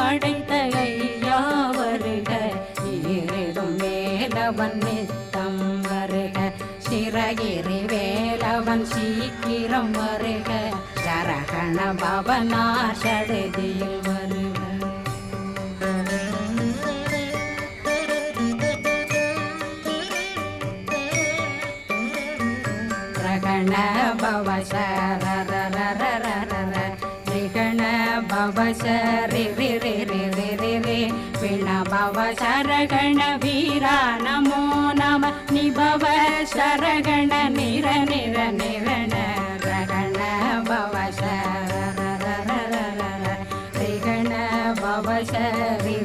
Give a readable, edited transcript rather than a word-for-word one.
படைத்த ஐயா வருக, ஈரிடும் வேலவன் நித்தம் வருக, சிறகிரி வேலவன் சீக்கிரம் வருக, சரகண பவனா சடுதியில் வருக. ரகண பவ சரரரரரர ரிகண பவ சரி ரி ரி ரி ரி ரி ரி பிண பவ சரகண வீரா நமோ நம நிபவ சரகண நிர நிர நிரண ரகண பவ சரரரரர ரிகண பவ சரி